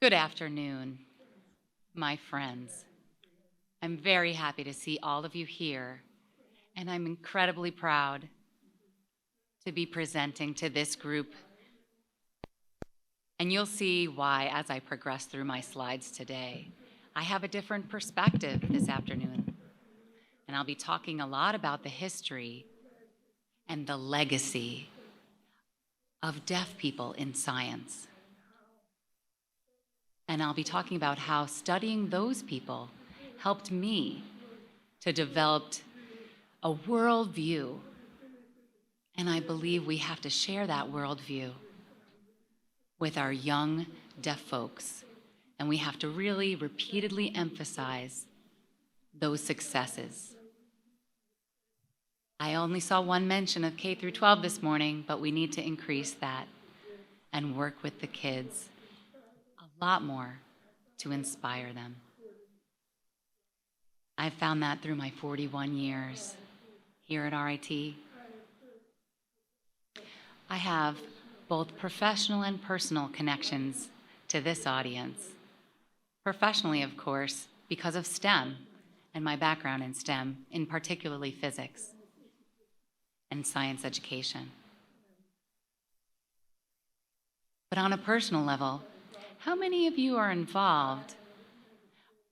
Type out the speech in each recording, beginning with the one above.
Good afternoon, my friends. I'm very happy to see all of you here, and I'm incredibly proud to be presenting to this group. And you'll see why as I progress through my slides today. I have a different perspective this afternoon, and I'll be talking a lot about the history and the legacy of deaf people in science. And I'll be talking about how studying those people helped me to develop a worldview. And I believe we have to share that worldview with our young deaf folks. And we have to really repeatedly emphasize those successes. I only saw one mention of K through 12 this morning, but we need to increase that and work with the kids a lot more to inspire them. I've found that through my 41 years here at RIT. I have both professional and personal connections to this audience. Professionally, of course, because of STEM and my background in STEM, in particularly physics and science education. But on a personal level, how many of you are involved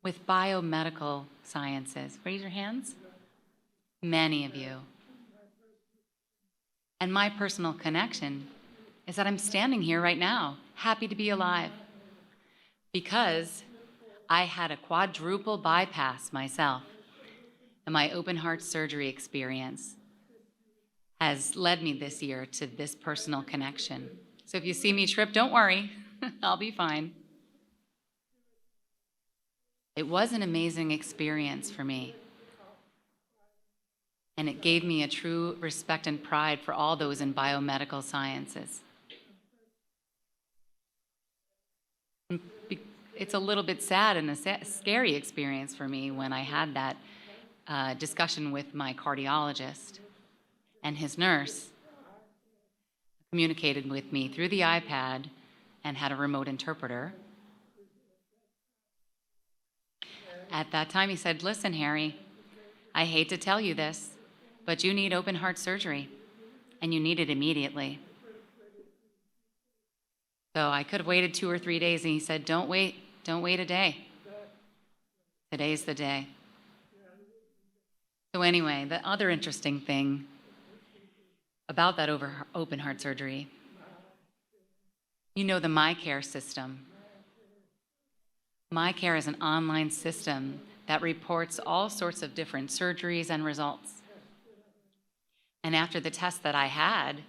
with biomedical sciences? Raise your hands. Many of you. And my personal connection is that I'm standing here right now, happy to be alive, because I had a quadruple bypass myself, and my open heart surgery experience has led me this year to this personal connection. So if you see me trip, don't worry, I'll be fine. It was an amazing experience for me. And it gave me a true respect and pride for all those in biomedical sciences. It's a little bit sad and a scary experience for me when I had that discussion with my cardiologist, and his nurse communicated with me through the iPad and had a remote interpreter. At that time, he said, "Listen, Harry, I hate to tell you this, but you need open heart surgery, and you need it immediately." So I could have waited 2 or 3 days, and he said, don't wait a day. Today's the day. So anyway, the other interesting thing about that open heart surgery, you know the MyCare system. MyCare is an online system that reports all sorts of different surgeries and results. And after the test that I had,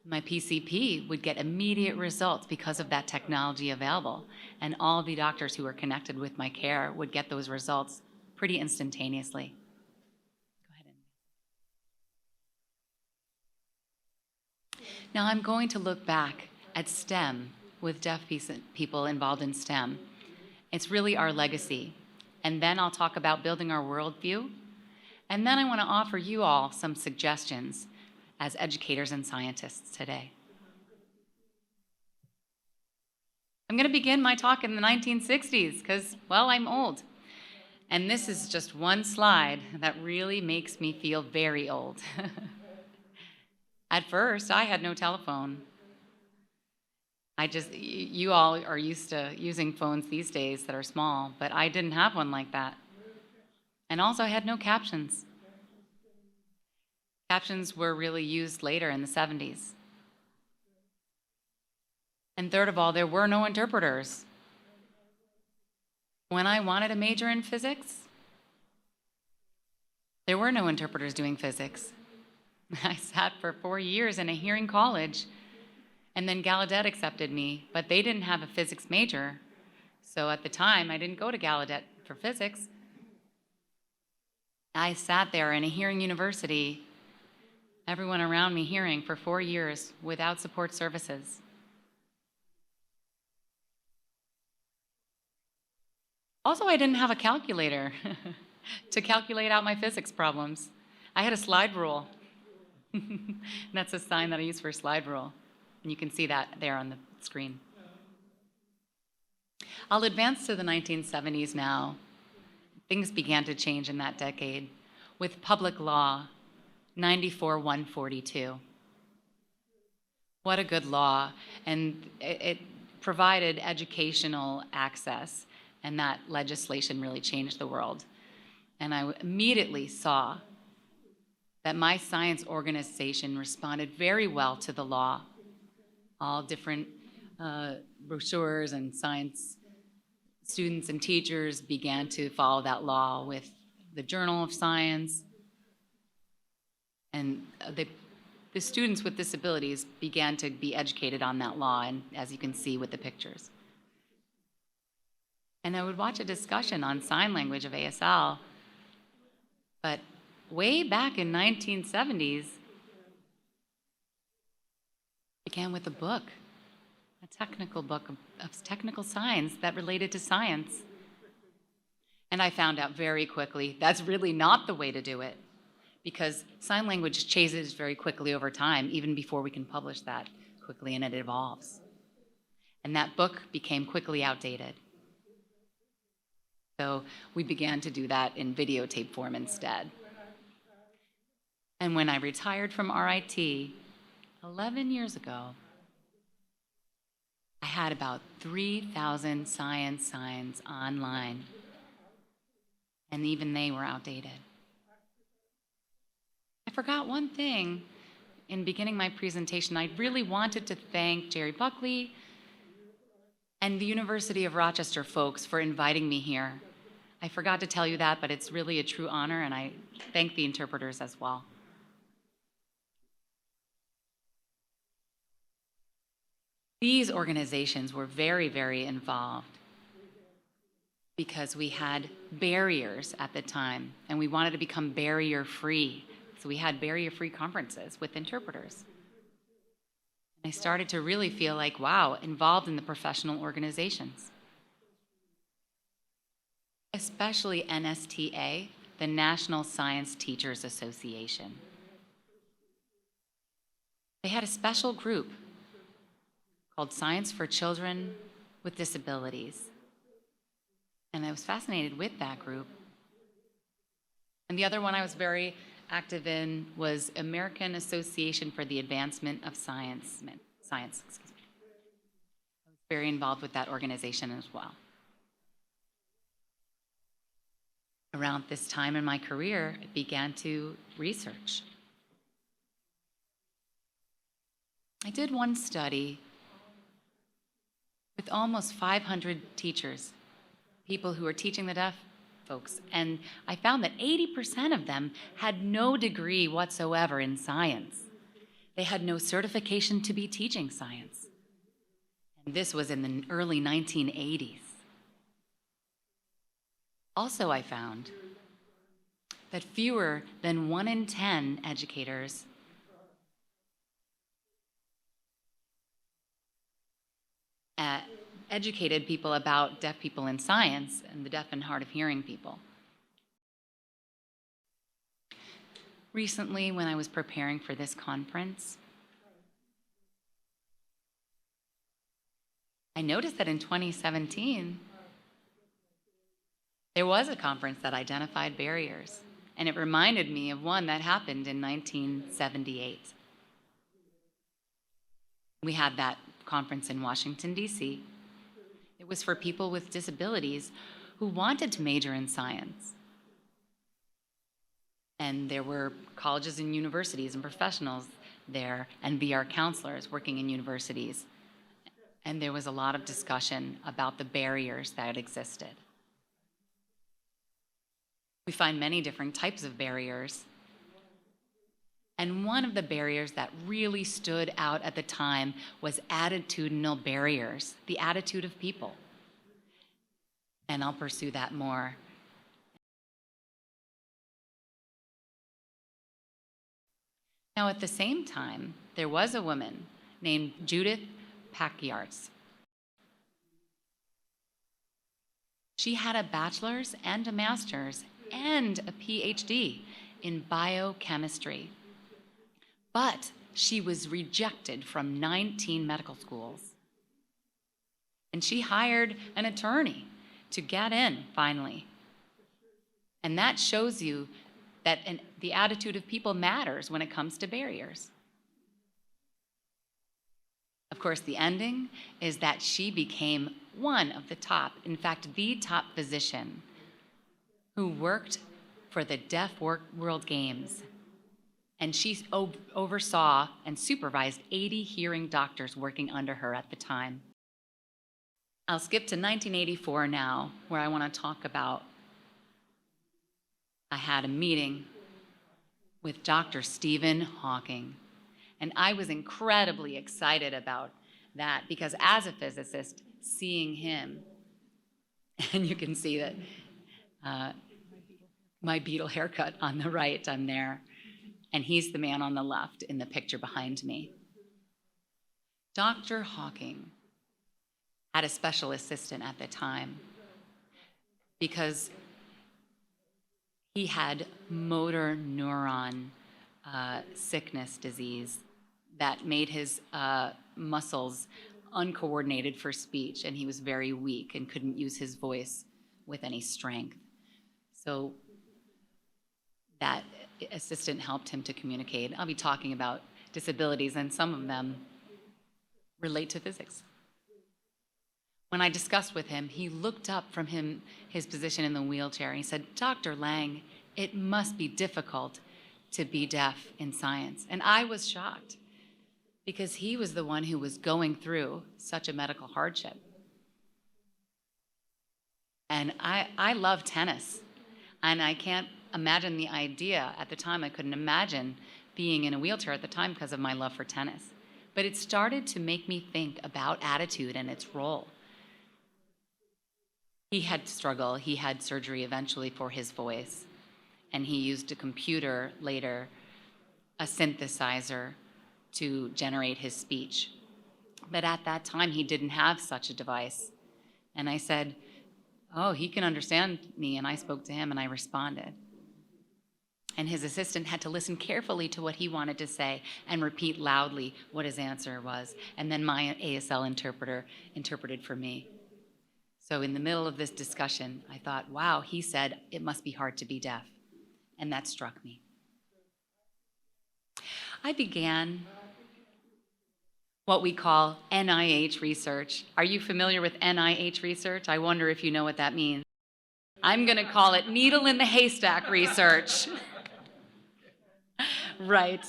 my PCP would get immediate results because of that technology available. And all the doctors who were connected with MyCare would get those results pretty instantaneously. Go ahead. Now I'm going to look back at STEM with deaf people involved in STEM. It's really our legacy. And then I'll talk about building our worldview. And then I want to offer you all some suggestions as educators and scientists today. I'm going to begin my talk in the 1960s because, well, I'm old. And this is just one slide that really makes me feel very old. At first, I had no telephone. You all are used to using phones these days that are small, but I didn't have one like that. And also, I had no captions. Captions were really used later in the 70s. And third of all, there were no interpreters. When I wanted to major in physics, there were no interpreters doing physics. I sat for 4 years in a hearing college, and then Gallaudet accepted me, but they didn't have a physics major. So at the time, I didn't go to Gallaudet for physics. I sat there in a hearing university, everyone around me hearing for 4 years without support services. Also, I didn't have a calculator to calculate out my physics problems. I had a slide rule. That's a sign that I use for a slide rule. And you can see that there on the screen. I'll advance to the 1970s now. Things began to change in that decade with Public Law 94-142. What a good law. And it provided educational access, and that legislation really changed the world. And I immediately saw that my science organization responded very well to the law. All different brochures and science students and teachers began to follow that law with the Journal of Science. And the students with disabilities began to be educated on that law, and as you can see with the pictures. And I would watch a discussion on sign language of ASL, but way back in 1970s, began with a book, a technical book of technical science that related to science. And I found out very quickly that's really not the way to do it, because sign language changes very quickly over time, even before we can publish that quickly, and it evolves. And that book became quickly outdated. So we began to do that in videotape form instead. And when I retired from RIT 11 years ago, I had about 3,000 science signs online, and even they were outdated. I forgot one thing in beginning my presentation. I really wanted to thank Jerry Buckley and the University of Rochester folks for inviting me here. I forgot to tell you that, but it's really a true honor, and I thank the interpreters as well. These organizations were very, very involved because we had barriers at the time, and we wanted to become barrier-free. So we had barrier-free conferences with interpreters. And I started to really feel like, wow, involved in the professional organizations. Especially NSTA, the National Science Teachers Association. They had a special group called Science for Children with Disabilities. And I was fascinated with that group. And the other one I was very active in was American Association for the Advancement of Science. I was very involved with that organization as well. Around this time in my career, I began to research. I did one study with almost 500 teachers, people who were teaching the deaf folks, and I found that 80% of them had no degree whatsoever in science. They had no certification to be teaching science. And this was in the early 1980s. Also, I found that fewer than 1 in 10 educators educated people about deaf people in science and the deaf and hard of hearing people. Recently, when I was preparing for this conference, I noticed that in 2017, there was a conference that identified barriers, and it reminded me of one that happened in 1978. We had that conference in Washington, D.C. It was for people with disabilities who wanted to major in science. And there were colleges and universities and professionals there and VR counselors working in universities. And there was a lot of discussion about the barriers that existed. We find many different types of barriers. And one of the barriers that really stood out at the time was attitudinal barriers, the attitude of people. And I'll pursue that more. Now, at the same time, there was a woman named Judith Packyarts. She had a bachelor's and a master's and a PhD in biochemistry. But she was rejected from 19 medical schools. And she hired an attorney to get in finally. And that shows you that the attitude of people matters when it comes to barriers. Of course, the ending is that she became one of the top, in fact, the top physician who worked for the Deaf World Games. And she oversaw and supervised 80 hearing doctors working under her at the time. I'll skip to 1984 now, where I want to talk about I had a meeting with Dr. Stephen Hawking. And I was incredibly excited about that because as a physicist, seeing him, and you can see that my beetle haircut on the right, I'm there, and he's the man on the left in the picture behind me. Dr. Hawking had a special assistant at the time because he had motor neuron sickness disease that made his muscles uncoordinated for speech, and he was very weak and couldn't use his voice with any strength. So that assistant helped him to communicate. I'll be talking about disabilities, and some of them relate to physics. When I discussed with him, he looked up from his position in the wheelchair and he said, "Dr. Lang, it must be difficult to be deaf in science." And I was shocked because he was the one who was going through such a medical hardship. And I love tennis, and I can't imagine the idea at the time. I couldn't imagine being in a wheelchair at the time because of my love for tennis. But it started to make me think about attitude and its role. He had to struggle. He had surgery eventually for his voice, and he used a computer later, a synthesizer, to generate his speech. But at that time, he didn't have such a device. And I said, "Oh, he can understand me," and I spoke to him and I responded. And his assistant had to listen carefully to what he wanted to say and repeat loudly what his answer was. And then my ASL interpreter interpreted for me. So in the middle of this discussion, I thought, wow, he said it must be hard to be deaf. And that struck me. I began what we call NIH research. Are you familiar with NIH research? I wonder if you know what that means. I'm going to call it needle in the haystack research. Right.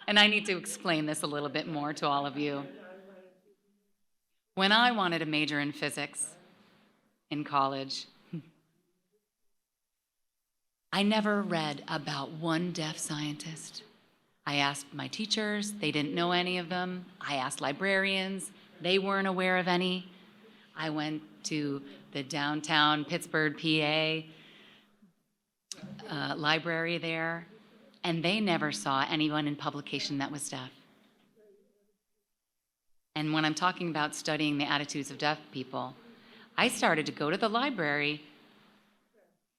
And I need to explain this a little bit more to all of you. When I wanted to major in physics in college, I never read about one deaf scientist. I asked my teachers, they didn't know any of them. I asked librarians, they weren't aware of any. I went to the downtown Pittsburgh, PA library there, and they never saw anyone in publication that was deaf. And when I'm talking about studying the attitudes of deaf people, I started to go to the library,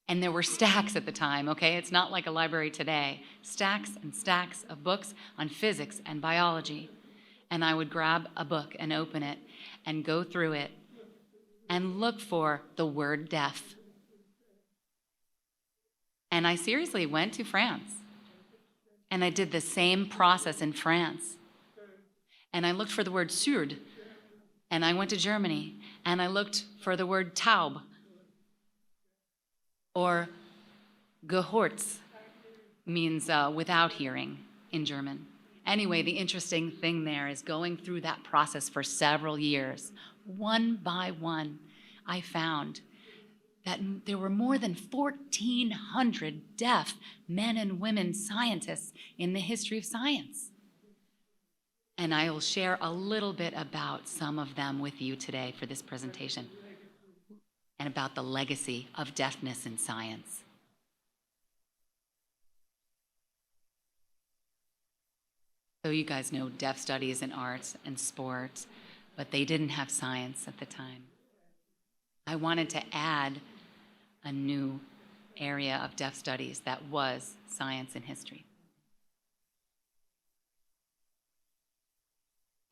and there were stacks at the time, okay? It's not like a library today. Stacks and stacks of books on physics and biology. And I would grab a book and open it and go through it and look for the word deaf. And I seriously went to France. And I did the same process in France. And I looked for the word sourd. And I went to Germany. And I looked for the word taub. Or gehört means without hearing in German. Anyway, the interesting thing there is going through that process for several years. One by one, I found that there were more than 1,400 deaf men and women scientists in the history of science. And I will share a little bit about some of them with you today for this presentation, and about the legacy of deafness in science. So you guys know deaf studies in arts and sports, but they didn't have science at the time. I wanted to add a new area of deaf studies that was science and history.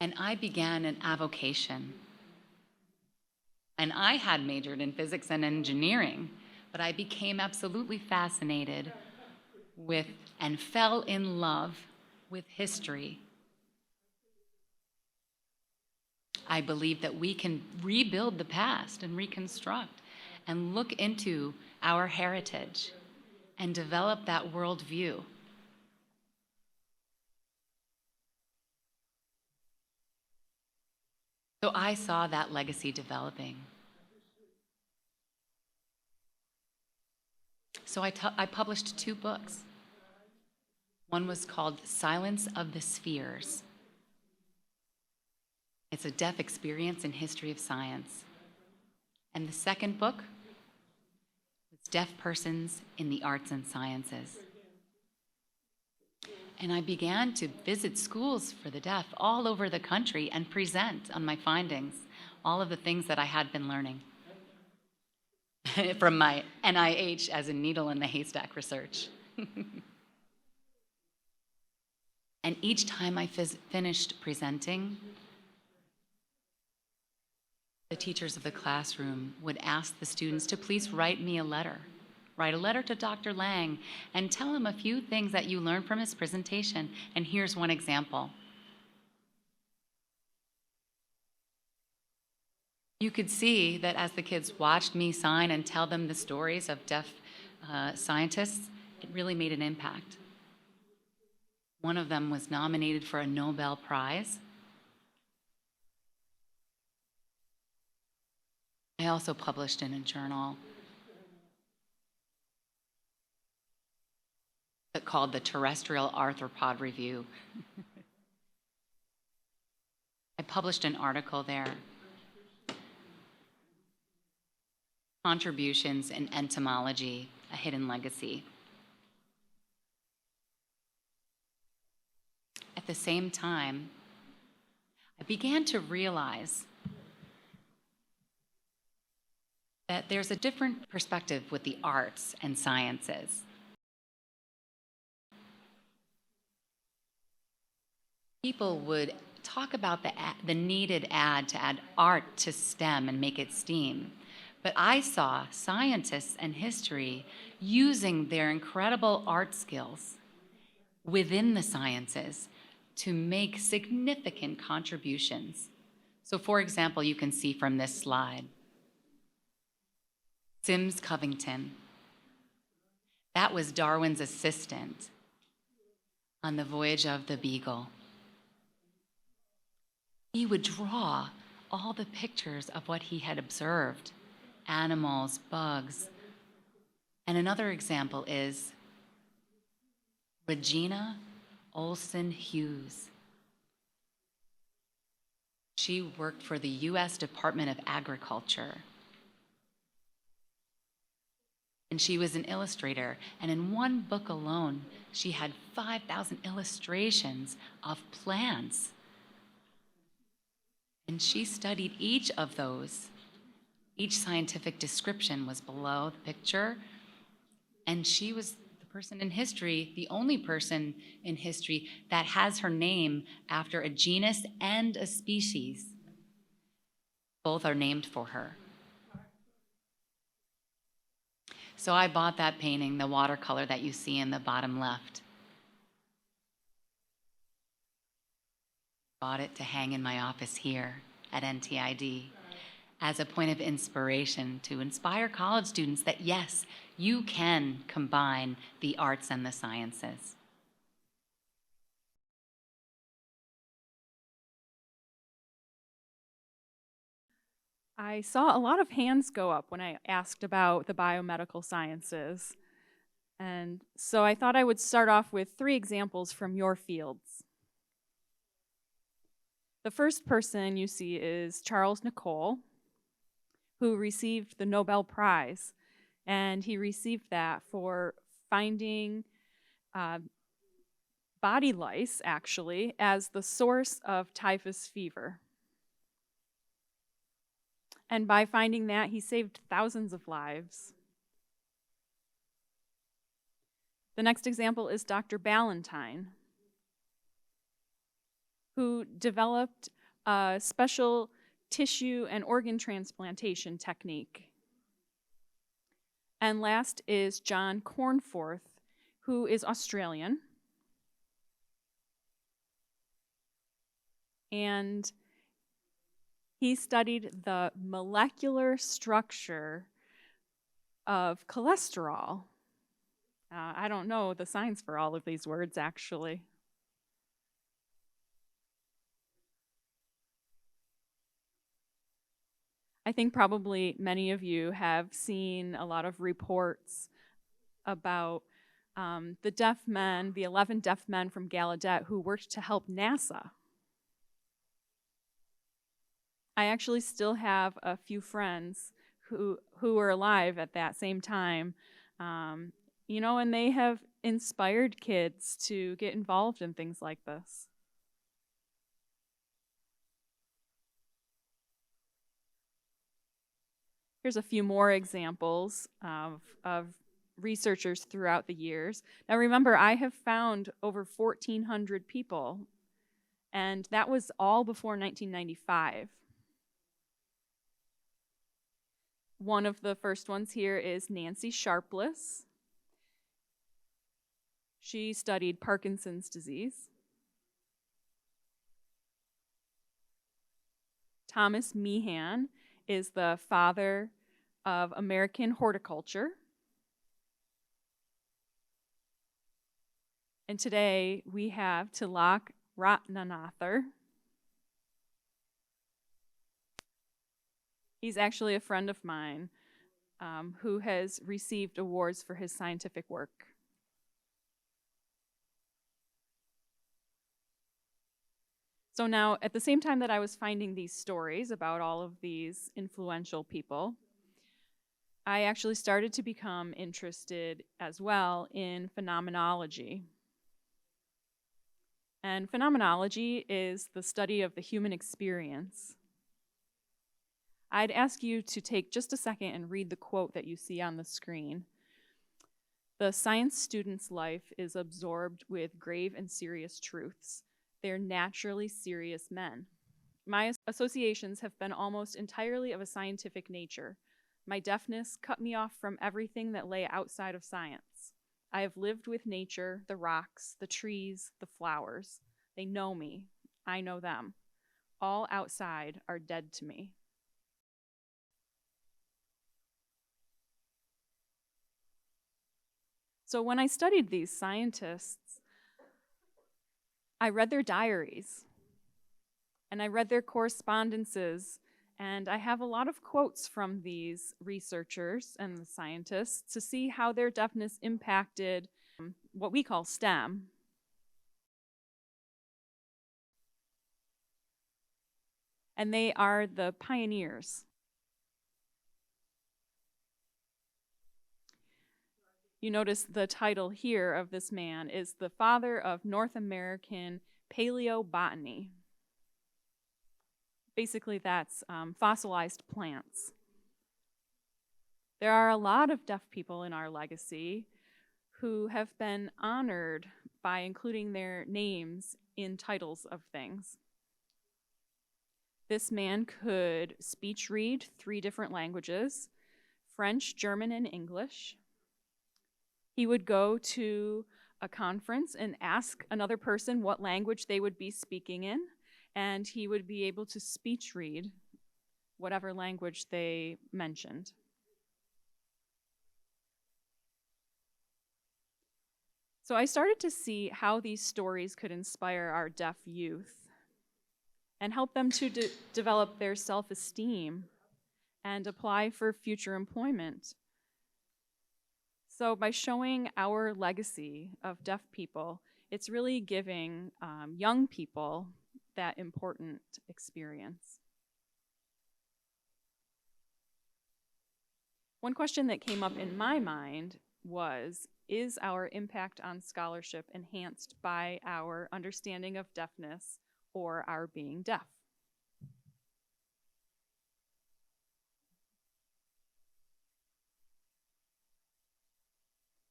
And I began an avocation And I had majored in physics and engineering, but I became absolutely fascinated with and fell in love with history. I believe that we can rebuild the past and reconstruct and look into our heritage and develop that worldview. So I saw that legacy developing. So I published 2 books. One was called Silence of the Spheres. It's a deaf experience in history of science. And the second book was Deaf Persons in the Arts and Sciences. And I began to visit schools for the deaf all over the country and present on my findings, all of the things that I had been learning from my NIH as a needle in the haystack research. And each time I finished presenting, the teachers of the classroom would ask the students to please write me a letter. Write a letter to Dr. Lang and tell him a few things that you learned from his presentation. And here's one example. You could see that as the kids watched me sign and tell them the stories of deaf scientists, it really made an impact. One of them was nominated for a Nobel Prize. I also published in a journal called the Terrestrial Arthropod Review. I published an article there. Contributions in Entomology, a Hidden Legacy. At the same time, I began to realize that there's a different perspective with the arts and sciences. People would talk about the needed add to add art to STEM and make it STEAM. But I saw scientists and history using their incredible art skills within the sciences to make significant contributions. So for example, you can see from this slide, Sims Covington. That was Darwin's assistant on the voyage of the Beagle. He would draw all the pictures of what he had observed, animals, bugs. And another example is Regina Olsen Hughes. She worked for the US Department of Agriculture. And she was an illustrator. And in one book alone, she had 5,000 illustrations of plants. And she studied each of those. Each scientific description was below the picture. And she was the person in history, the only person in history that has her name after a genus and a species. Both are named for her. So I bought that painting, the watercolor that you see in the bottom left. Bought it to hang in my office here at NTID as a point of inspiration to inspire college students that yes, you can combine the arts and the sciences. I saw a lot of hands go up when I asked about the biomedical sciences. And so I thought I would start off with 3 examples from your fields. The first person you see is Charles Nicole, who received the Nobel Prize. And he received that for finding body lice, actually, as the source of typhus fever. And by finding that, he saved thousands of lives. The next example is Dr. Ballantyne, who developed a special tissue and organ transplantation technique. And last is John Cornforth, who is Australian. And he studied the molecular structure of cholesterol. I don't know the science for all of these words, actually. I think probably many of you have seen a lot of reports about the deaf men, the 11 deaf men from Gallaudet who worked to help NASA. I actually still have a few friends who were alive at that same time, and they have inspired kids to get involved in things like this. Here's a few more examples of researchers throughout the years. Now remember, I have found over 1,400 people, and that was all before 1995. One of the first ones here is Nancy Sharpless. She studied Parkinson's disease. Thomas Meehan is the father of American horticulture. And today we have Tilak Ratnanathar. He's actually a friend of mine who has received awards for his scientific work. So now, at the same time that I was finding these stories about all of these influential people, I actually started to become interested as well in phenomenology. And phenomenology is the study of the human experience. I'd ask you to take just a second and read the quote that you see on the screen. "The science student's life is absorbed with grave and serious truths. They're naturally serious men. My associations have been almost entirely of a scientific nature. My deafness cut me off from everything that lay outside of science. I have lived with nature, the rocks, the trees, the flowers. They know me. I know them. All outside are dead to me." So when I studied these scientists, I read their diaries, and I read their correspondences, and I have a lot of quotes from these researchers and the scientists to see how their deafness impacted what we call STEM. And they are the pioneers. You notice the title here of this man is the father of North American paleobotany. Basically, that's fossilized plants. There are a lot of deaf people in our legacy who have been honored by including their names in titles of things. This man could speech read 3 different languages: French, German, and English. He would go to a conference and ask another person what language they would be speaking in, and he would be able to speech read whatever language they mentioned. So I started to see how these stories could inspire our deaf youth and help them to develop their self-esteem and apply for future employment. So by showing our legacy of deaf people, it's really giving young people that important experience. One question that came up in my mind was, is our impact on scholarship enhanced by our understanding of deafness or our being deaf?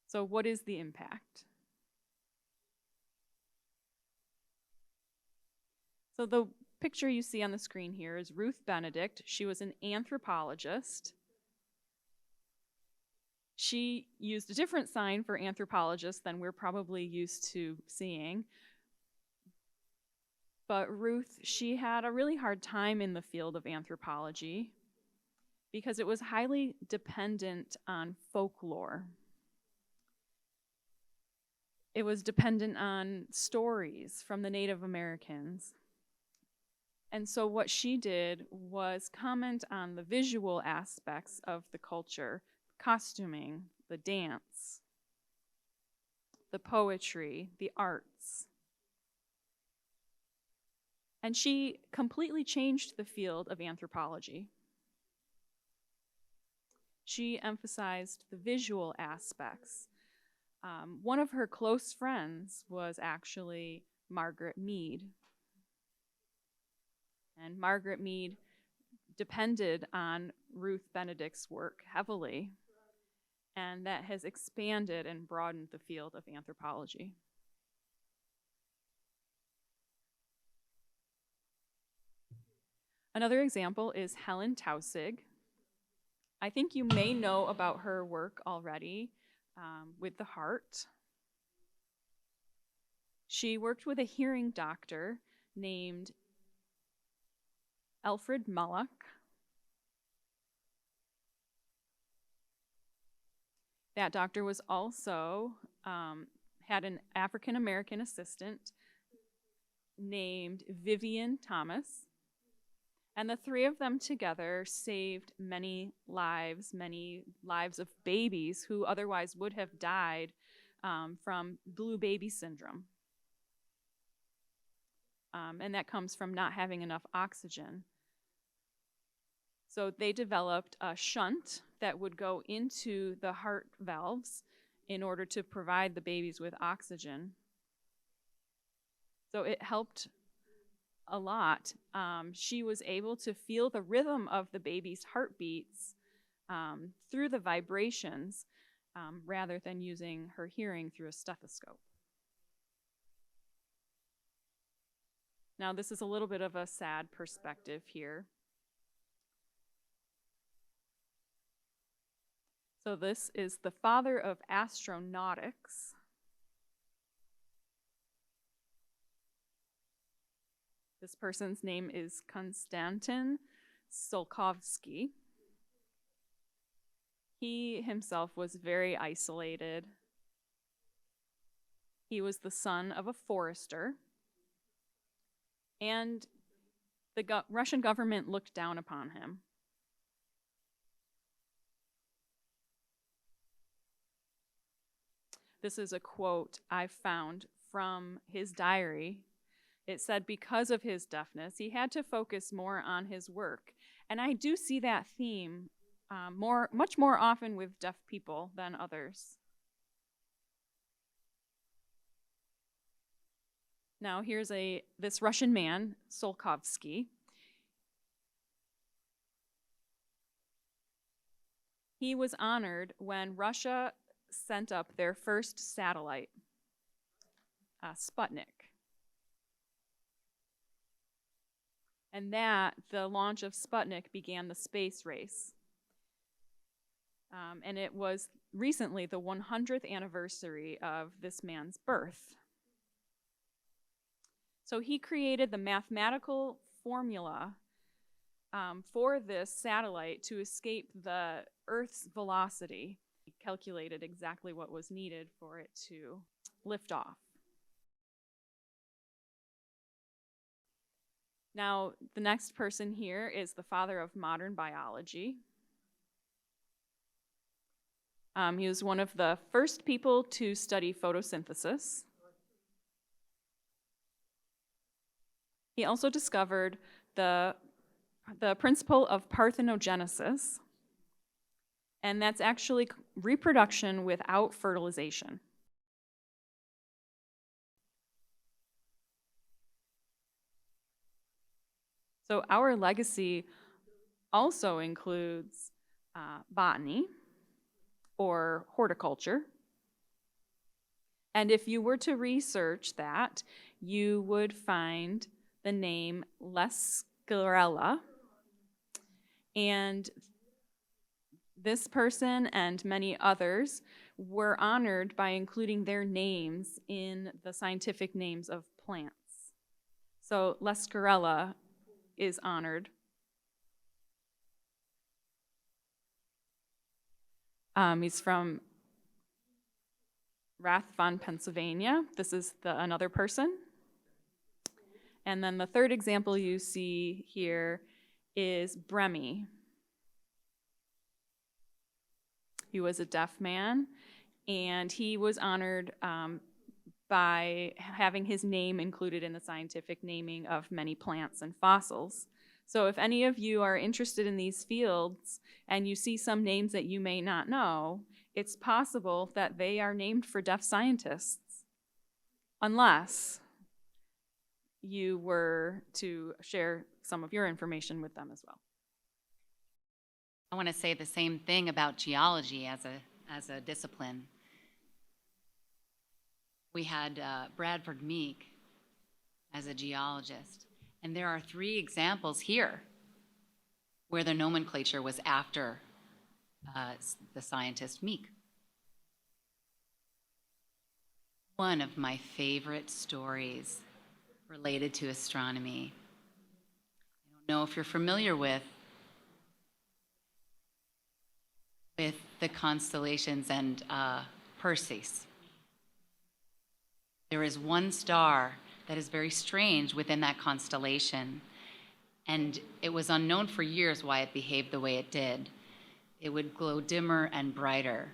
So what is the impact? So the picture you see on the screen here is Ruth Benedict. She was an anthropologist. She used a different sign for anthropologist than we're probably used to seeing. But Ruth, she had a really hard time in the field of anthropology because it was highly dependent on folklore. It was dependent on stories from the Native Americans. And so what she did was comment on the visual aspects of the culture, costuming, the dance, the poetry, the arts. And she completely changed the field of anthropology. She emphasized the visual aspects. One of her close friends was actually Margaret Mead. And Margaret Mead depended on Ruth Benedict's work heavily, and that has expanded and broadened the field of anthropology. Another example is Helen Taussig. I think you may know about her work already with the heart. She worked with a hearing doctor named Alfred Mullock. That doctor was also had an African American assistant named Vivian Thomas. And the three of them together saved many lives of babies who otherwise would have died from blue baby syndrome. And that comes from not having enough oxygen. So they developed a shunt that would go into the heart valves in order to provide the babies with oxygen. So it helped a lot. She was able to feel the rhythm of the baby's heartbeats through the vibrations rather than using her hearing through a stethoscope. Now, this is a little bit of a sad perspective here. So this is the father of astronautics. This person's name is Konstantin Tsiolkovsky. He himself was very isolated. He was the son of a forester, and the Russian government looked down upon him. This is a quote I found from his diary. It said, because of his deafness, he had to focus more on his work. And I do see that theme much more often with deaf people than others. Now here's this Russian man, Tsiolkovsky. He was honored when Russia sent up their first satellite, Sputnik. And the launch of Sputnik began the space race. And it was recently the 100th anniversary of this man's birth. So he created the mathematical formula for this satellite to escape the Earth's velocity. He calculated exactly what was needed for it to lift off. Now, the next person here is the father of modern biology. He was one of the first people to study photosynthesis. He also discovered the principle of parthenogenesis, and that's actually reproduction without fertilization. So our legacy also includes botany or horticulture. And if you were to research that, you would find the name Lescarella. And this person and many others were honored by including their names in the scientific names of plants. So Lescarella is honored. He's from Rathbun, Pennsylvania. This is another person. And then the third example you see here is Bremy. He was a deaf man, and he was honored by having his name included in the scientific naming of many plants and fossils. So if any of you are interested in these fields and you see some names that you may not know, it's possible that they are named for deaf scientists, unless you were to share some of your information with them as well. I want to say the same thing about geology as a discipline. We had Bradford Meek as a geologist, and there are 3 examples here where the nomenclature was after the scientist Meek. One of my favorite stories related to astronomy. I don't know if you're familiar with the constellations and Perseus. There is one star that is very strange within that constellation, and it was unknown for years why it behaved the way it did. It would glow dimmer and brighter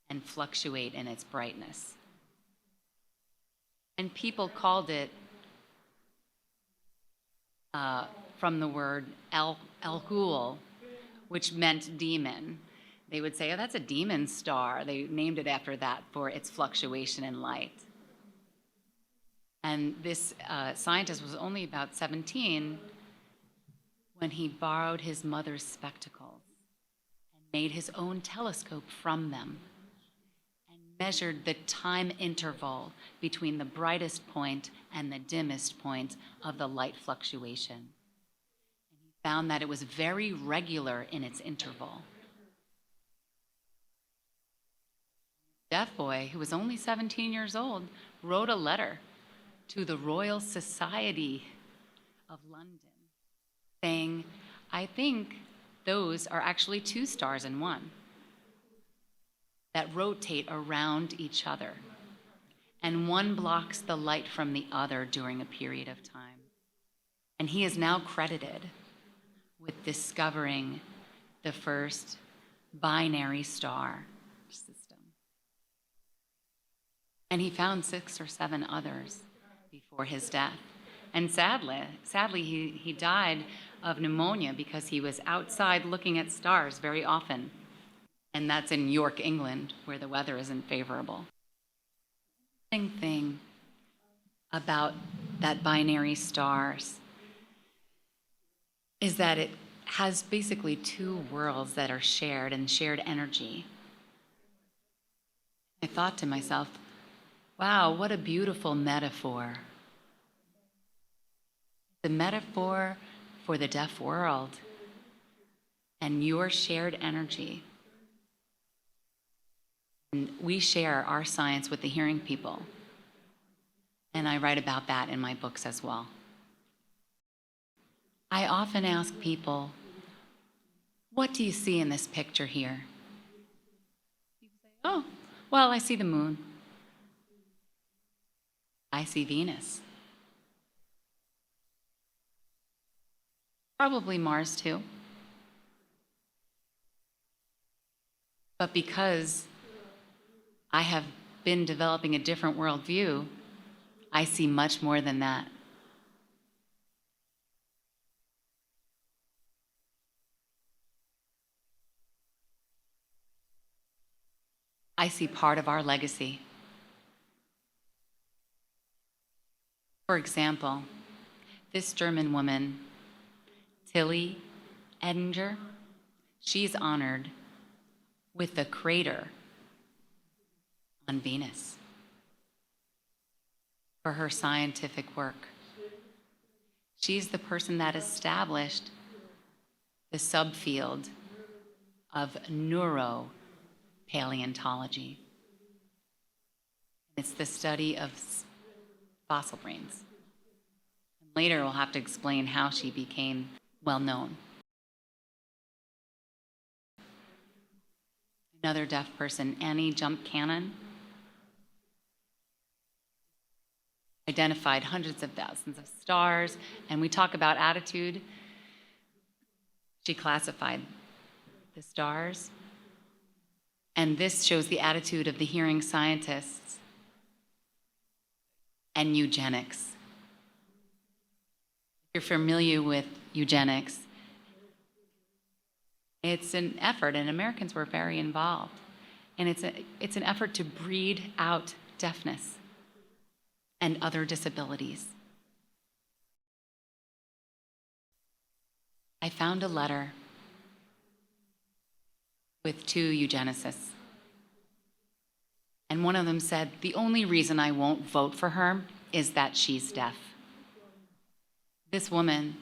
and fluctuate in its brightness. And people called it, from the word El-Ghul, which meant demon. They would say, oh, that's a demon star. They named it after that for its fluctuation in light. And this scientist was only about 17 when he borrowed his mother's spectacles and made his own telescope from them and measured the time interval between the brightest point and the dimmest point of the light fluctuation. And he found that it was very regular in its interval. Deaf boy, who was only 17 years old, wrote a letter to the Royal Society of London saying, I think those are actually 2 stars in one that rotate around each other, and one blocks the light from the other during a period of time. And he is now credited with discovering the first binary star system. And he found 6 or 7 others before his death. And sadly, he died of pneumonia because he was outside looking at stars very often. And that's in York, England, where the weather isn't favorable. The interesting thing about that binary stars is that it has basically 2 worlds that are shared and shared energy. I thought to myself, wow, what a beautiful metaphor. The metaphor for the deaf world and your shared energy. And we share our science with the hearing people. And I write about that in my books as well. I often ask people, what do you see in this picture here? People say, oh, well, I see the moon. I see Venus. Probably Mars too. But because I have been developing a different worldview, I see much more than that. I see part of our legacy. For example, this German woman, Tilly Edinger, she's honored with the crater on Venus for her scientific work. She's the person that established the subfield of neuropaleontology. It's the study of fossil brains. Later, we'll have to explain how she became well known. Another deaf person, Annie Jump Cannon, identified hundreds of thousands of stars, and we talk about attitude. She classified the stars, and this shows the attitude of the hearing scientists and eugenics. If you're familiar with eugenics, it's an effort, and Americans were very involved, and it's an effort to breed out deafness and other disabilities. I found a letter with two eugenicists, and one of them said, "The only reason I won't vote for her is that she's deaf." This woman,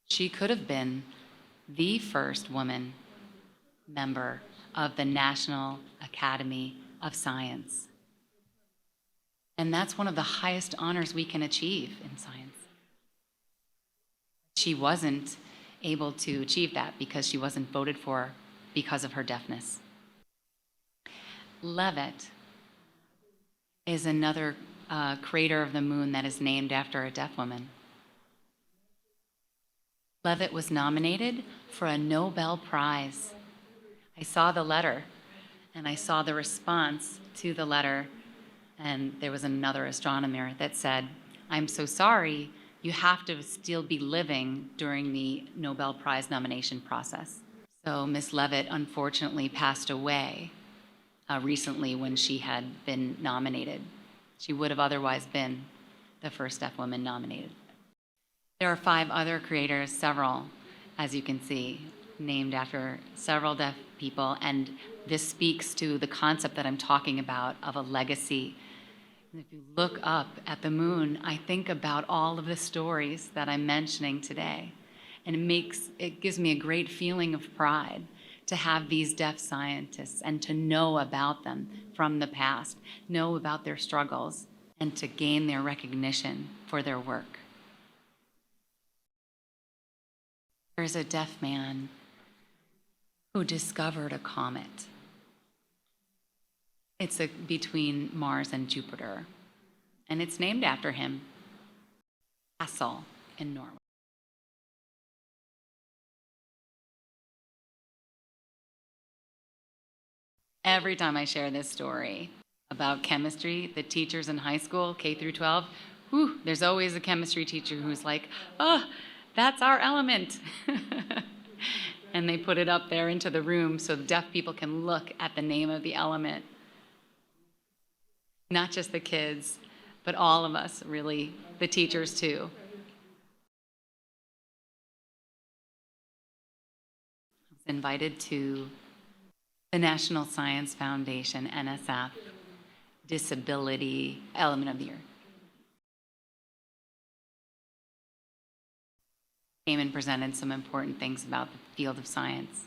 she could have been the first woman member of the National Academy of Science. And that's one of the highest honors we can achieve in science. She wasn't able to achieve that because she wasn't voted for because of her deafness. Leavitt is another crater of the moon that is named after a deaf woman. Leavitt was nominated for a Nobel Prize. I saw the letter, and I saw the response to the letter, and there was another astronomer that said, "I'm so sorry, you have to still be living during the Nobel Prize nomination process." So Miss Leavitt unfortunately passed away recently when she had been nominated. She would have otherwise been the first deaf woman nominated. There are 5 other creators, several, as you can see, named after several deaf people, and this speaks to the concept that I'm talking about of a legacy. And if you look up at the moon, I think about all of the stories that I'm mentioning today, and it gives me a great feeling of pride to have these deaf scientists and to know about them from the past, know about their struggles, and to gain their recognition for their work. There's a deaf man who discovered a comet. It's between Mars and Jupiter, and it's named after him, Kassel in Norway. Every time I share this story about chemistry, the teachers in high school, K through 12, there's always a chemistry teacher who's like, "Oh, that's our element." And they put it up there into the room so the deaf people can look at the name of the element. Not just the kids, but all of us, really, the teachers too. I was invited to the National Science Foundation, NSF, Disability Element of the Year. Came and presented some important things about the field of science.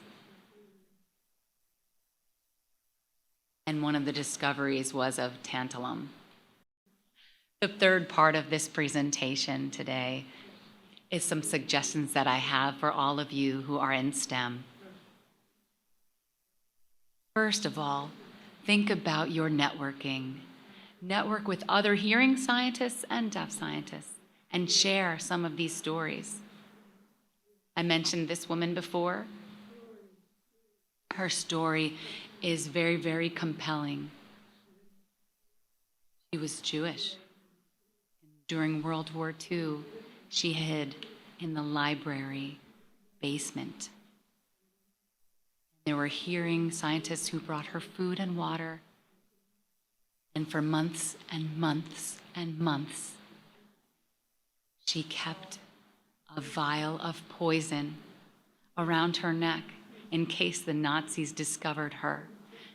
And one of the discoveries was of tantalum. The third part of this presentation today is some suggestions that I have for all of you who are in STEM. First of all, think about your networking. Network with other hearing scientists and deaf scientists and share some of these stories. I mentioned this woman before. Her story is very, very compelling. She was Jewish. During World War II, she hid in the library basement. There were hearing scientists who brought her food and water. And for months and months and months, she kept a vial of poison around her neck in case the Nazis discovered her.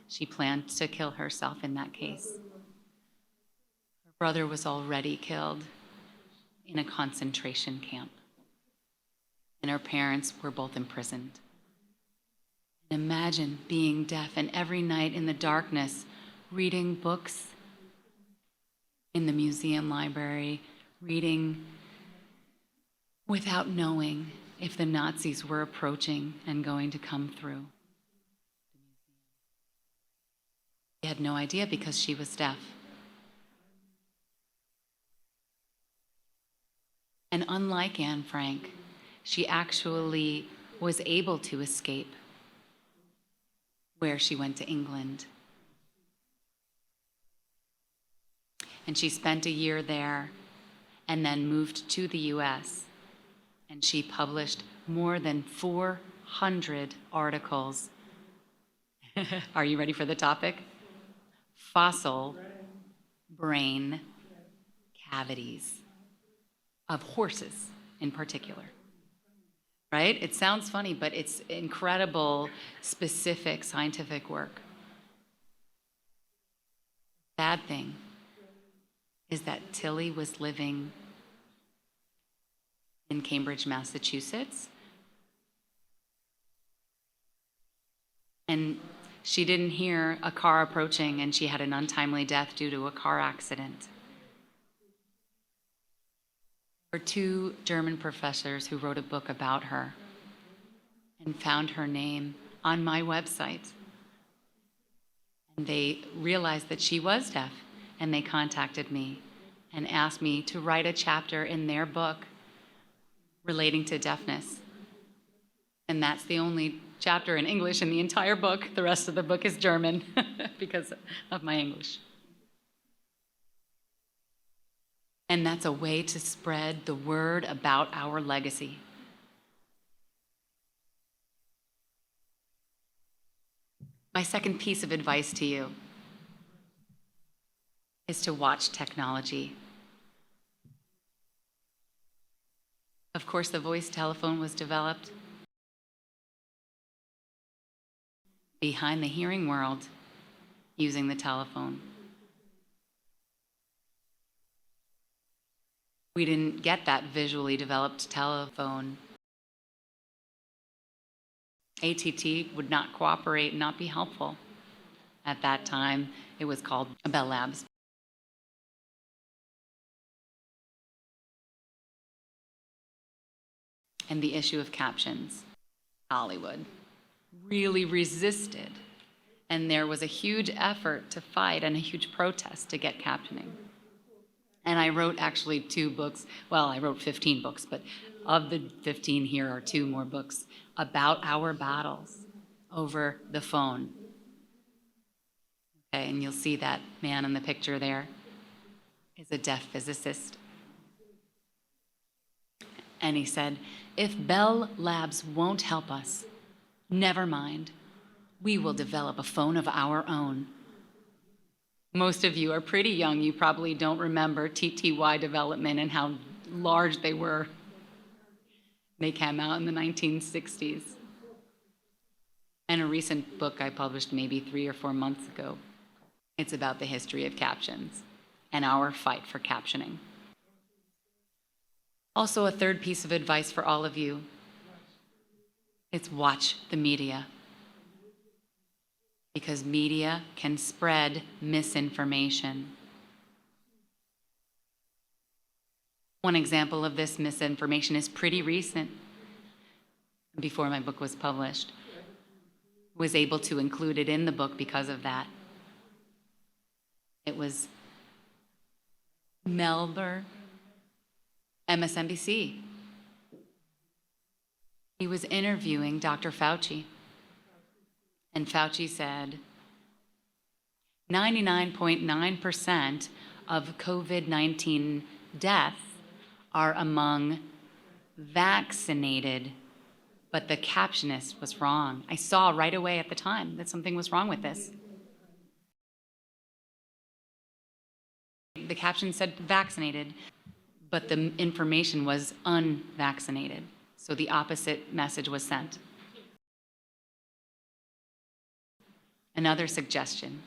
She planned to kill herself in that case. Her brother was already killed in a concentration camp. And her parents were both imprisoned. And imagine being deaf and every night in the darkness reading books in the museum library, reading without knowing if the Nazis were approaching and going to come through. She had no idea because she was deaf. And unlike Anne Frank, she actually was able to escape, where she went to England. And she spent a year there and then moved to the US. And she published more than 400 articles. Are you ready for the topic? Fossil brain cavities of horses in particular. Right? It sounds funny, but it's incredible, specific scientific work. Bad thing is that Tilly was living in Cambridge, Massachusetts, and she didn't hear a car approaching, and she had an untimely death due to a car accident. There were two German professors who wrote a book about her and found her name on my website. And they realized that she was deaf, and they contacted me and asked me to write a chapter in their book relating to deafness. And that's the only chapter in English in the entire book. The rest of the book is German because of my English. And that's a way to spread the word about our legacy. My second piece of advice to you is to watch technology. Of course, the voice telephone was developed behind the hearing world using the telephone. We didn't get that visually developed telephone. ATT would not cooperate, not be helpful. At that time, it was called Bell Labs. And the issue of captions. Hollywood really resisted, and there was a huge effort to fight and a huge protest to get captioning. And I wrote actually 2 books. Well, I wrote 15 books, but of the 15 here are 2 more books about our battles over the phone. Okay, and you'll see that man in the picture there is a deaf physicist. And he said, if Bell Labs won't help us, never mind. We will develop a phone of our own. Most of you are pretty young. You probably don't remember TTY development and how large they were. They came out in the 1960s. And a recent book I published maybe 3 or 4 months ago, it's about the history of captions and our fight for captioning. Also, a third piece of advice for all of you, it's watch the media. Because media can spread misinformation. One example of this misinformation is pretty recent. Before my book was published, was able to include it in the book because of that. It was Melber, MSNBC. He was interviewing Dr. Fauci. And Fauci said, 99.9% of COVID-19 deaths are among vaccinated, but the captionist was wrong. I saw right away at the time that something was wrong with this. The caption said vaccinated, but the information was unvaccinated. So the opposite message was sent. Another suggestion,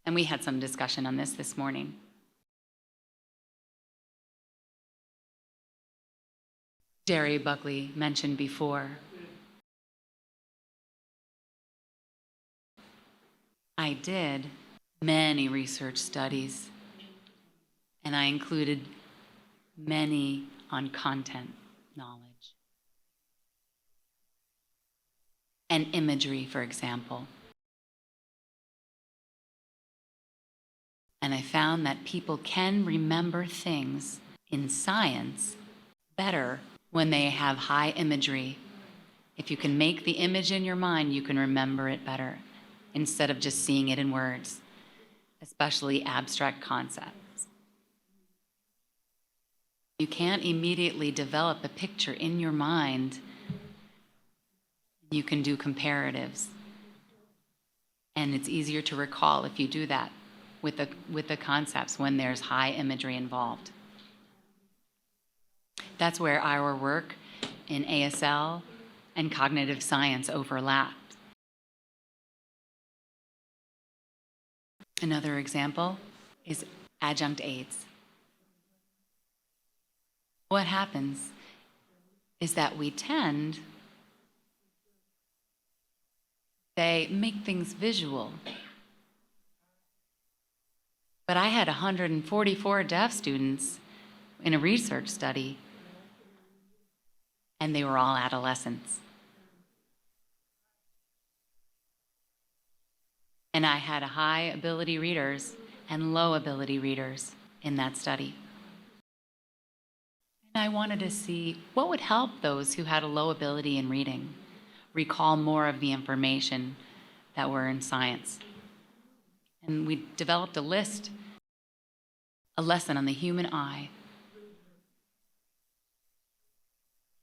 and we had some discussion on this morning. Jerry Buckley mentioned before. I did many research studies, and I included many on content knowledge and imagery, for example. And I found that people can remember things in science better when they have high imagery. If you can make the image in your mind, you can remember it better instead of just seeing it in words, especially abstract concepts. You can't immediately develop a picture in your mind. You can do comparatives. And it's easier to recall if you do that with the concepts when there's high imagery involved. That's where our work in ASL and cognitive science overlap. Another example is adjunct aids. What happens is that we tend, they make things visual. But I had 144 deaf students in a research study, and they were all adolescents. And I had high ability readers and low ability readers in that study. And I wanted to see what would help those who had a low ability in reading recall more of the information that were in science. And we developed a lesson on the human eye.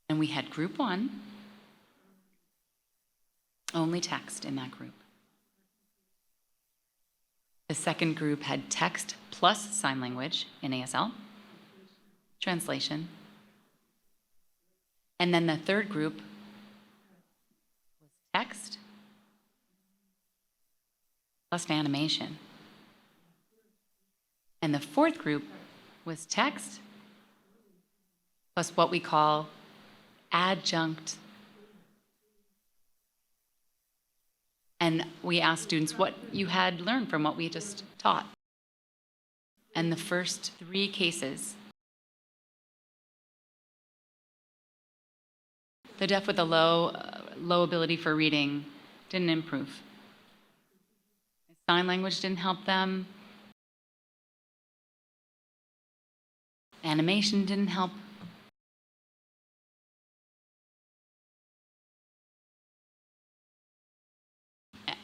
And we had group 1, only text in that group. The second group had text plus sign language in ASL, translation. And then the third group was text plus animation. And the fourth group was text plus what we call adjunct. And we asked students what you had learned from what we just taught. And the first 3 cases, the deaf with a low ability for reading didn't improve. Sign language didn't help them. Animation didn't help.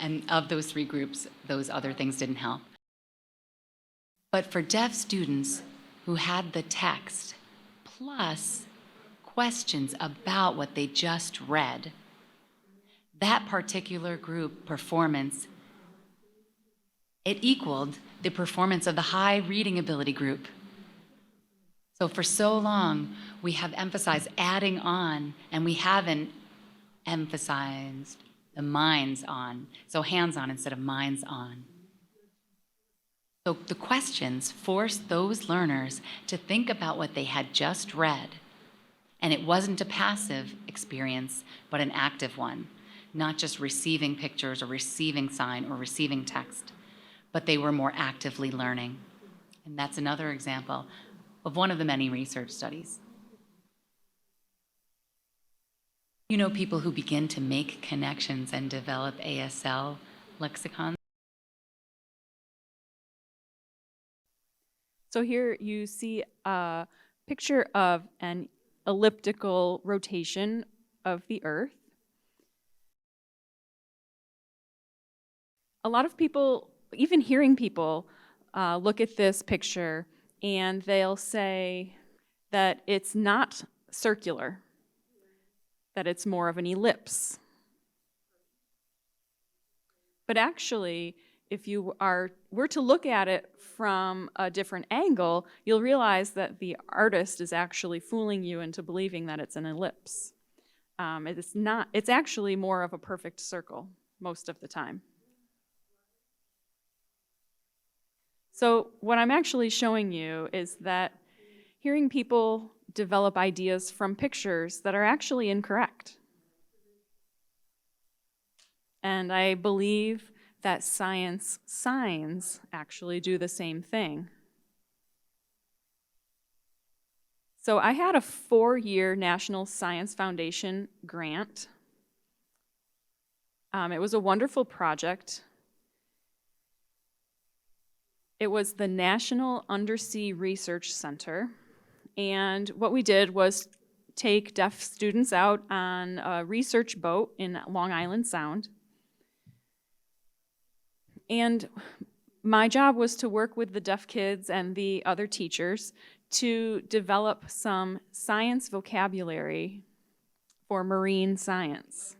And of those 3 groups, those other things didn't help. But for deaf students who had the text plus questions about what they just read, that particular group performance, it equaled the performance of the high reading ability group. So for so long, we have emphasized adding on, and we haven't emphasized the minds on. So hands on instead of minds on. So the questions forced those learners to think about what they had just read. And it wasn't a passive experience, but an active one. Not just receiving pictures or receiving sign or receiving text, but they were more actively learning. And that's another example of one of the many research studies. You know, people who begin to make connections and develop ASL lexicons. So here you see a picture of an elliptical rotation of the Earth. A lot of people, even hearing people, look at this picture and they'll say that it's not circular, that it's more of an ellipse. But actually, if you were to look at it from a different angle, you'll realize that the artist is actually fooling you into believing that it's an ellipse. It's not. It's actually more of a perfect circle most of the time. So what I'm actually showing you is that hearing people develop ideas from pictures that are actually incorrect. And I believe that science signs actually do the same thing. So I had a 4-year National Science Foundation grant. It was a wonderful project. It was the National Undersea Research Center. And what we did was take deaf students out on a research boat in Long Island Sound. And my job was to work with the deaf kids and the other teachers to develop some science vocabulary for marine science.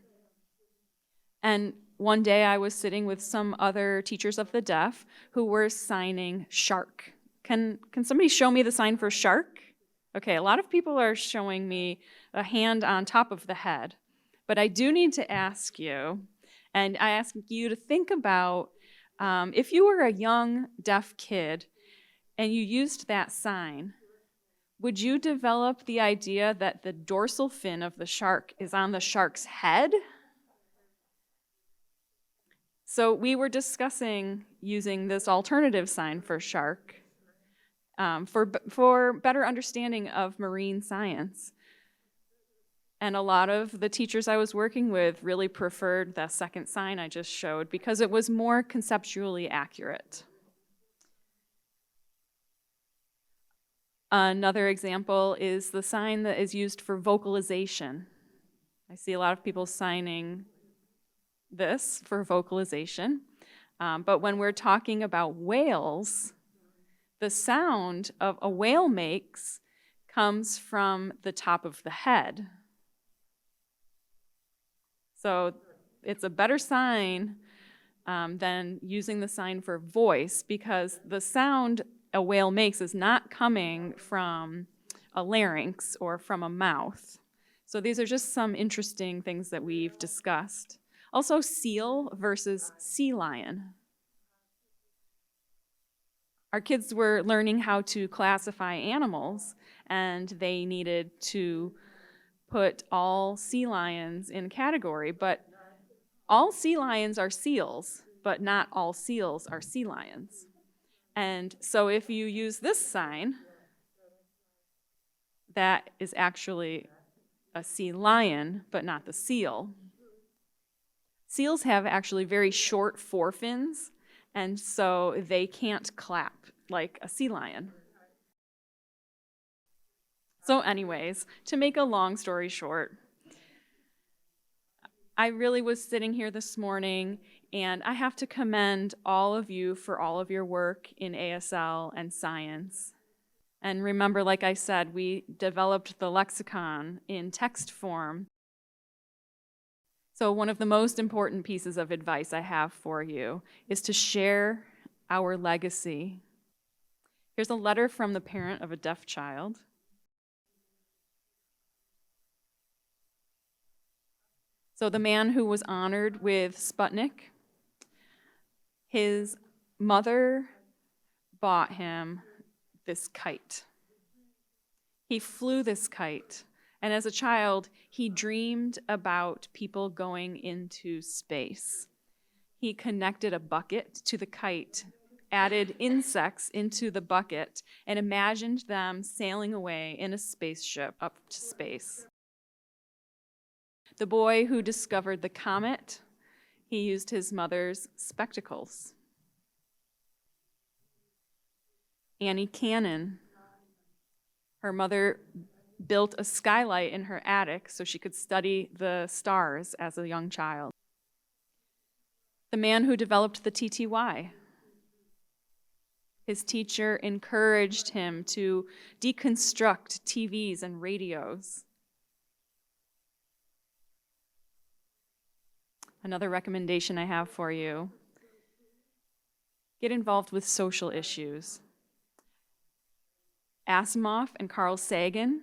And one day I was sitting with some other teachers of the deaf who were signing shark. Can somebody show me the sign for shark? Okay, a lot of people are showing me a hand on top of the head. But I do need to ask you, and I ask you to think about if you were a young deaf kid and you used that sign, would you develop the idea that the dorsal fin of the shark is on the shark's head? So we were discussing using this alternative sign for shark for better understanding of marine science. And a lot of the teachers I was working with really preferred the second sign I just showed because it was more conceptually accurate. Another example is the sign that is used for vocalization. I see a lot of people signing this for vocalization. But when we're talking about whales, the sound of a whale makes comes from the top of the head. So it's a better sign than using the sign for voice because the sound a whale makes is not coming from a larynx or from a mouth. So these are just some interesting things that we've discussed. Also, seal versus sea lion. Our kids were learning how to classify animals, and they needed to put all sea lions in a category, but all sea lions are seals, but not all seals are sea lions. And so if you use this sign, that is actually a sea lion, but not the seal. Seals have actually very short forefins, and so they can't clap like a sea lion. So anyways, to make a long story short, I really was sitting here this morning, and I have to commend all of you for all of your work in ASL and science. And remember, like I said, we developed the lexicon in text form. So one of the most important pieces of advice I have for you is to share our legacy. Here's a letter from the parent of a deaf child. So the man who was honored with Sputnik, his mother bought him this kite. He flew this kite, and as a child, he dreamed about people going into space. He connected a bucket to the kite, added insects into the bucket, and imagined them sailing away in a spaceship up to space. The boy who discovered the comet, he used his mother's spectacles. Annie Cannon, her mother built a skylight in her attic so she could study the stars as a young child. The man who developed the TTY, his teacher encouraged him to deconstruct TVs and radios. Another recommendation I have for you, get involved with social issues. Asimov and Carl Sagan,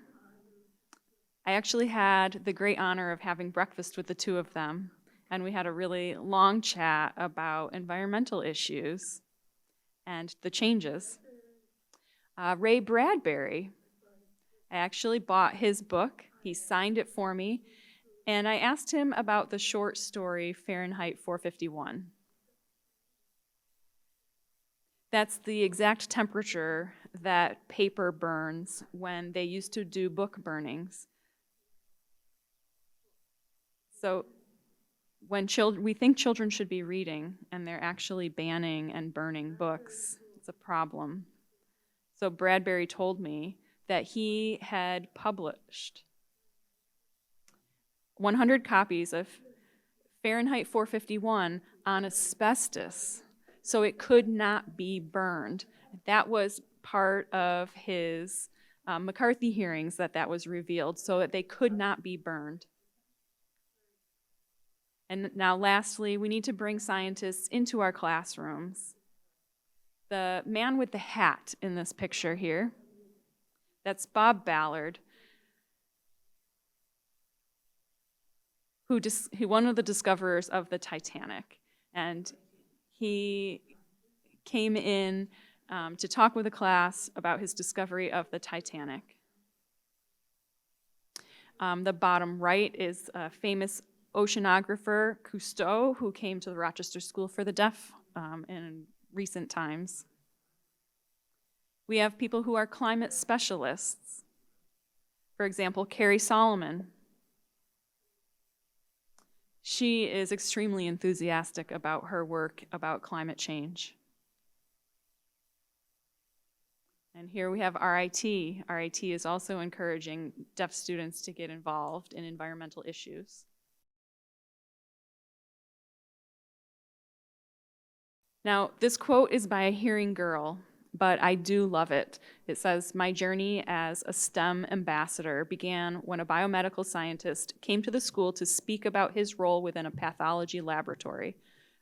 I actually had the great honor of having breakfast with the two of them, and we had a really long chat about environmental issues and the changes. Ray Bradbury, I actually bought his book. He signed it for me. And I asked him about the short story Fahrenheit 451. That's the exact temperature that paper burns when they used to do book burnings. So when we think children should be reading and they're actually banning and burning books, it's a problem. So Bradbury told me that he had published 100 copies of Fahrenheit 451 on asbestos, so it could not be burned. That was part of his McCarthy hearings that was revealed, so that they could not be burned. And now lastly, we need to bring scientists into our classrooms. The man with the hat in this picture here, that's Bob Ballard, who one of the discoverers of the Titanic. And he came in to talk with the class about his discovery of the Titanic. The bottom right is a famous oceanographer, Cousteau, who came to the Rochester School for the Deaf in recent times. We have people who are climate specialists. For example, Carrie Solomon. She is extremely enthusiastic about her work about climate change. And here we have RIT. RIT is also encouraging deaf students to get involved in environmental issues. Now, this quote is by a hearing girl, but I do love it. It says, "My journey as a STEM ambassador began when a biomedical scientist came to the school to speak about his role within a pathology laboratory.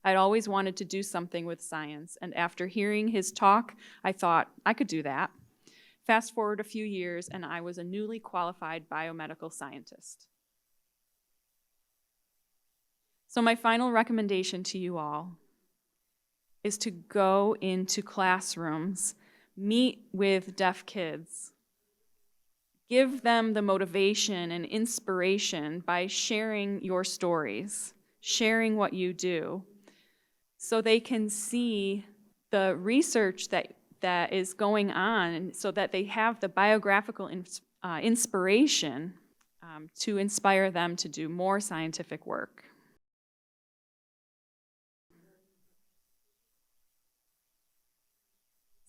I'd always wanted to do something with science, and after hearing his talk, I thought I could do that. Fast forward a few years, and I was a newly qualified biomedical scientist." So my final recommendation to you all is to go into classrooms, meet with deaf kids, give them the motivation and inspiration by sharing your stories, sharing what you do, so they can see the research that is going on, so that they have the biographical inspiration to inspire them to do more scientific work.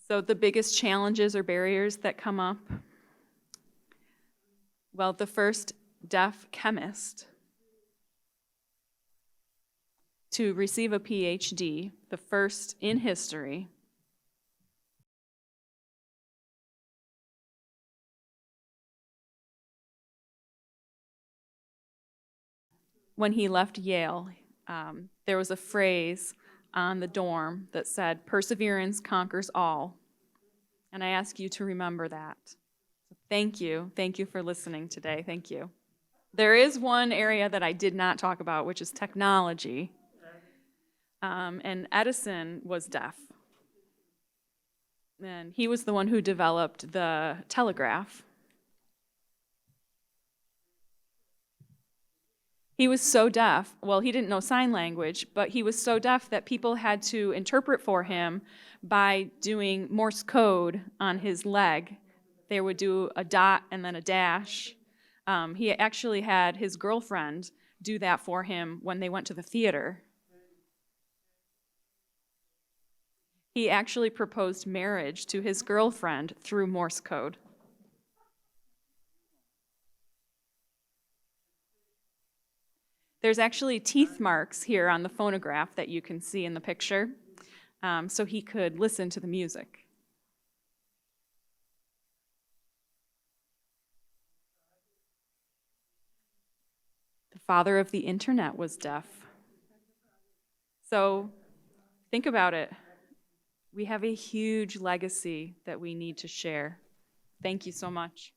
So the biggest challenges or barriers that come up, well, the first deaf chemist to receive a PhD, the first in history, when he left Yale, there was a phrase on the dorm that said, "Perseverance conquers all." And I ask you to remember that. So thank you. Thank you for listening today. Thank you. There is one area that I did not talk about, which is technology. And Edison was deaf. And he was the one who developed the telegraph. He was so deaf, well, he didn't know sign language, but he was so deaf that people had to interpret for him by doing Morse code on his leg. They would do a dot and then a dash. He actually had his girlfriend do that for him when they went to the theater. He actually proposed marriage to his girlfriend through Morse code. There's actually teeth marks here on the phonograph that you can see in the picture, so he could listen to the music. The father of the internet was deaf. So think about it. We have a huge legacy that we need to share. Thank you so much.